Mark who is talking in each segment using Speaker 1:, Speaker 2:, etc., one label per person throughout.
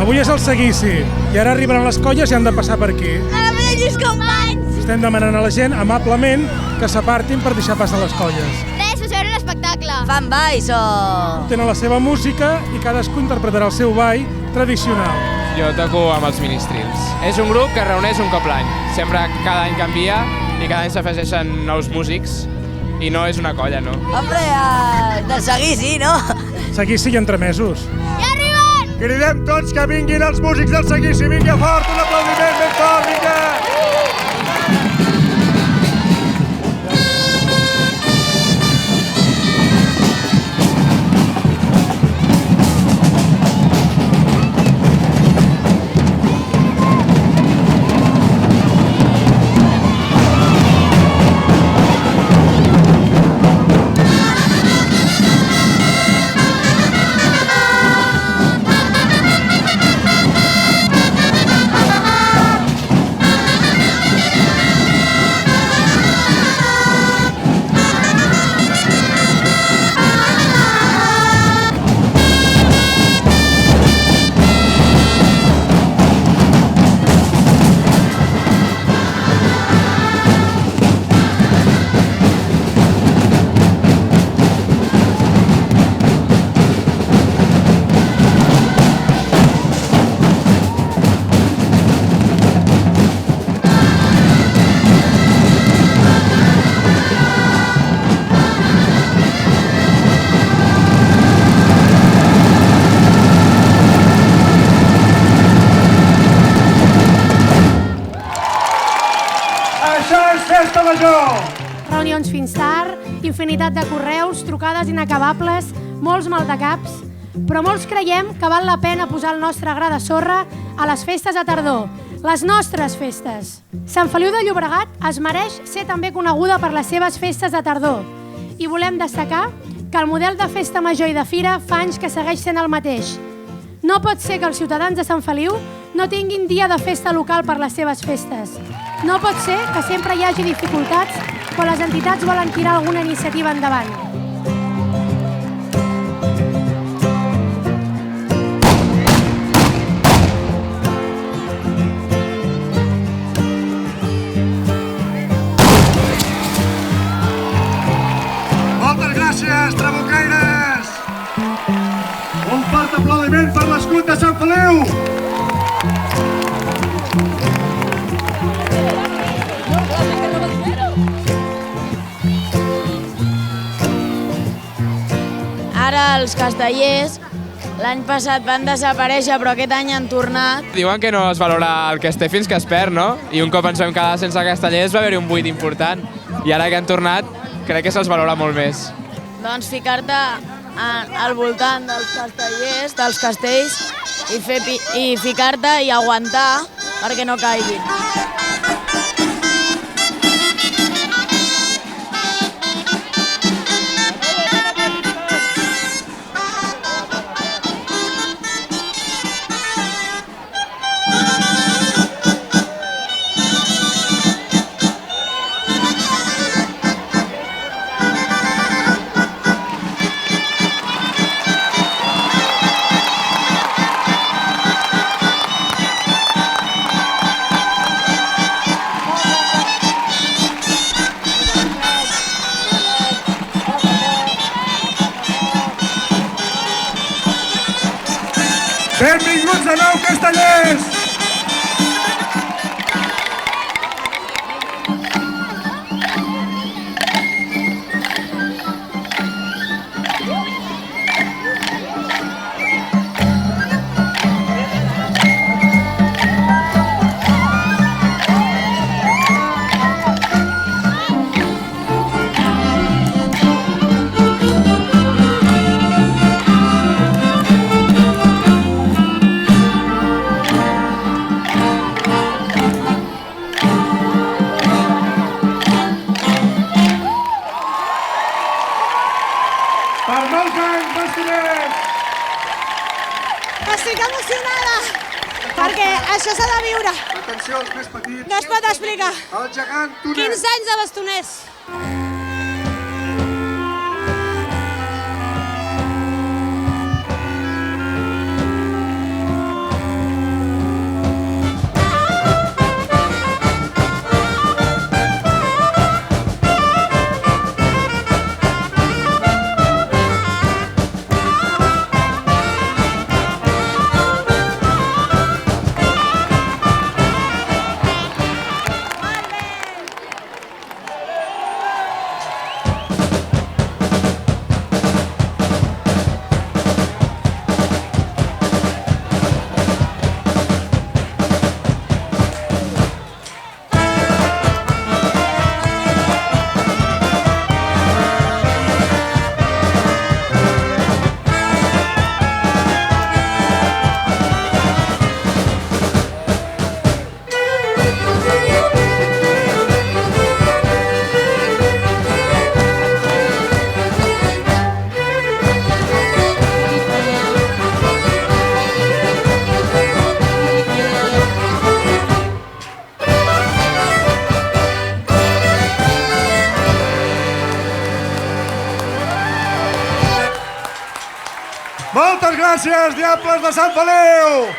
Speaker 1: Avui és el seguici, i ara arribaran les colles i han de passar per aquí.
Speaker 2: Enhorabuena, Lluís Companys!
Speaker 1: Estem demanant a la gent, amablement, que s'apartin per deixar passar les colles.
Speaker 2: Res, us veure l'espectacle.
Speaker 3: Fan balls o...?
Speaker 1: Tenen la seva música i cadascú interpretarà el seu ball tradicional.
Speaker 4: Jo toco amb els Ministrils. És un grup que es reuneix un cop l'any. Sempre cada any canvia i cada any s'afegeixen nous músics i no és una colla, no?
Speaker 3: Hombre, del seguici, no?
Speaker 1: Seguici i entremesos.
Speaker 2: Ja arriben!
Speaker 5: Cridem tots que vinguin els músics del seguici. Vinga, fort, un aplaudiment ben fort, vinga!
Speaker 6: Reunions fins tard, infinitat de correus, trucades inacabables, molts maldecaps, però molts creiem que val la pena posar el nostre gra de sorra a les festes de tardor, les nostres festes. Sant Feliu de Llobregat es mereix ser també coneguda per les seves festes de tardor i volem destacar que el model de festa major i de fira fa anys que segueix sent el mateix. No pot ser que els ciutadans de Sant Feliu no tinguin dia de festa local per les seves festes. No pot ser que sempre hi hagi dificultats quan les entitats volen tirar alguna iniciativa endavant.
Speaker 5: Moltes gràcies, trabucaires! Un fort aplaudiment per l'escut de Sant Feliu!
Speaker 3: Ara els castellers l'any passat van desaparèixer, però aquest any han tornat.
Speaker 4: Diuen que no es valora el que es té fins que es perd, no? I un cop ens vam quedar sense castellers va haver-hi un buit important. I ara que han tornat, crec que se'ls valora molt més.
Speaker 3: Doncs ficar-te al voltant dels castellers, dels castells, i ficar-te i aguantar perquè no caiguin.
Speaker 5: Benvinguts de nou, castellers!
Speaker 6: Estic emocionada, perquè això s'ha de viure.
Speaker 5: Atenció als més petits.
Speaker 6: No es pot explicar.
Speaker 5: El gegant Tunet.
Speaker 6: 15 anys de bastoners.
Speaker 5: gràcies, Diables de Sant Feliu!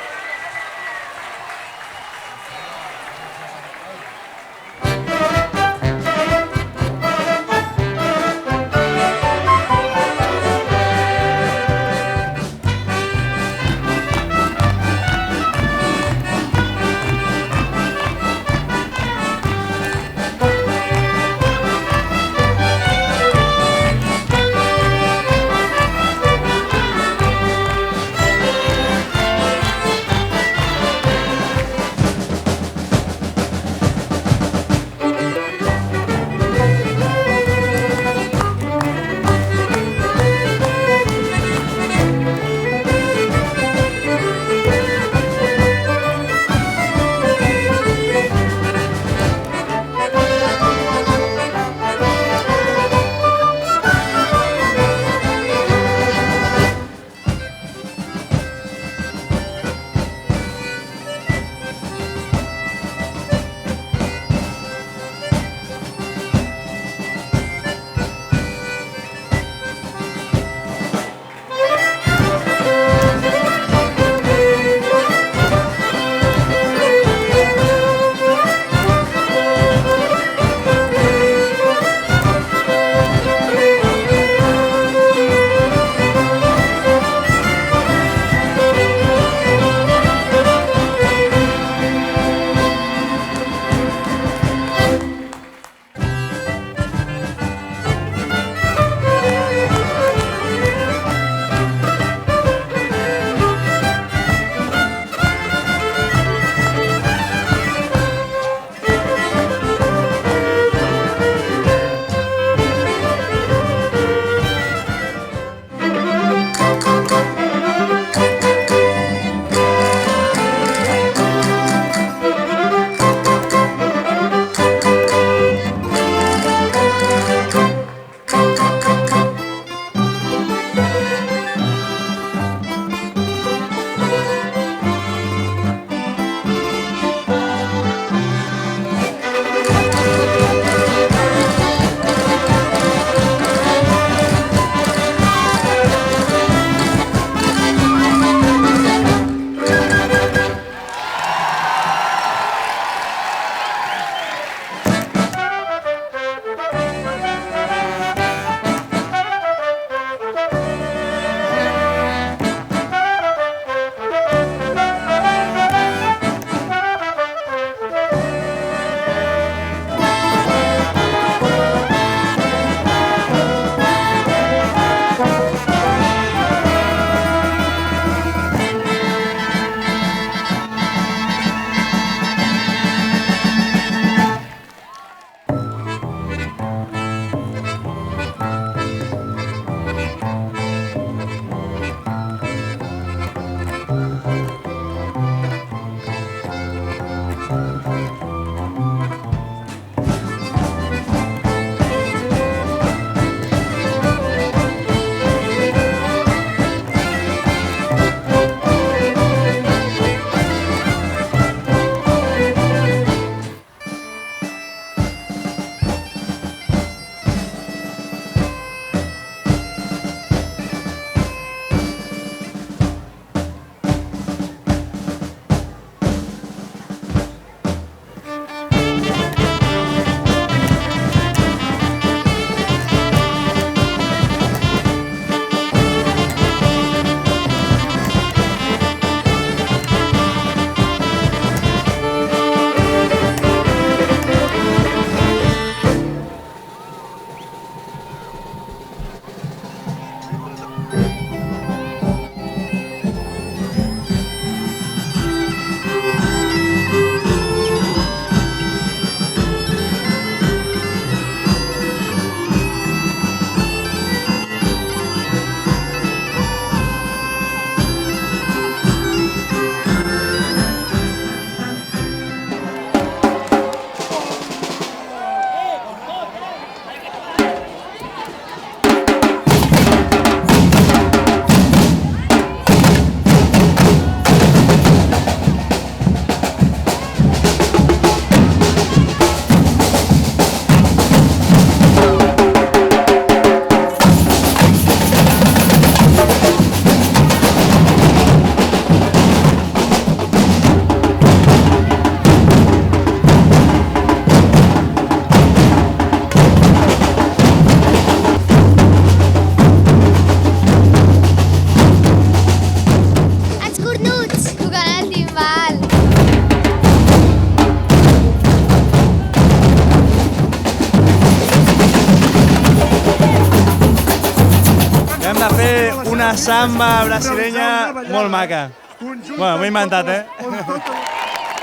Speaker 7: una samba brasilenya molt maca. Bueno, m'ho he inventat,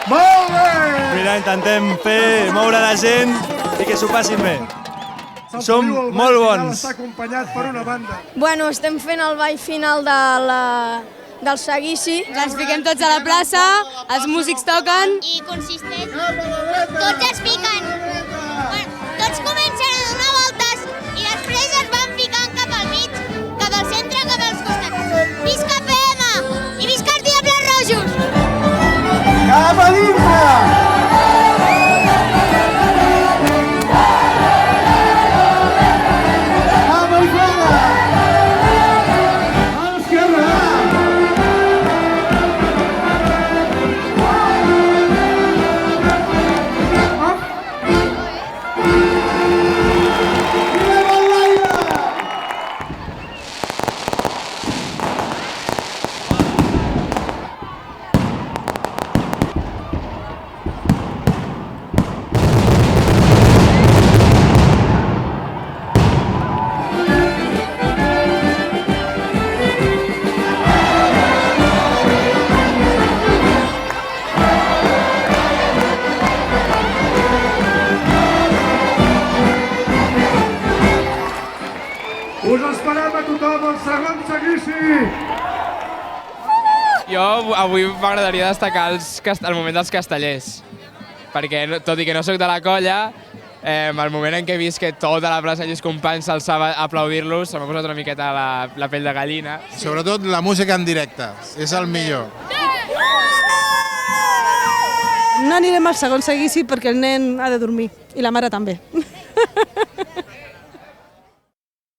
Speaker 5: Molt bé!
Speaker 7: Mira, intentem moure la gent i que s'ho passin bé. Som molt bons.
Speaker 5: Està acompanyat per una banda.
Speaker 8: Bueno, estem fent el ball final del seguici.
Speaker 2: Ens fiquem tots a la plaça, els músics toquen i consisteix. Tots es fiquen. Tots comencen a donar voltes i després es van ficant cap al mig, cap al centre, cap als costats. Visca PM i visca els Diables Rojos!
Speaker 5: Cap a dintre! Cap a fora! A l'esquerra! Us esperem a tothom al segon seguici!
Speaker 4: Jo avui m'agradaria destacar el moment dels castellers, perquè tot i que no sóc de la colla, el moment en què he vist que tota la plaça Lluís Companys s'alçava a aplaudir-los, se m'ha posat una miqueta la pell de gallina.
Speaker 9: Sobretot la música en directe, és el millor.
Speaker 10: No anirem al segon seguici perquè el nen ha de dormir, i la mare també.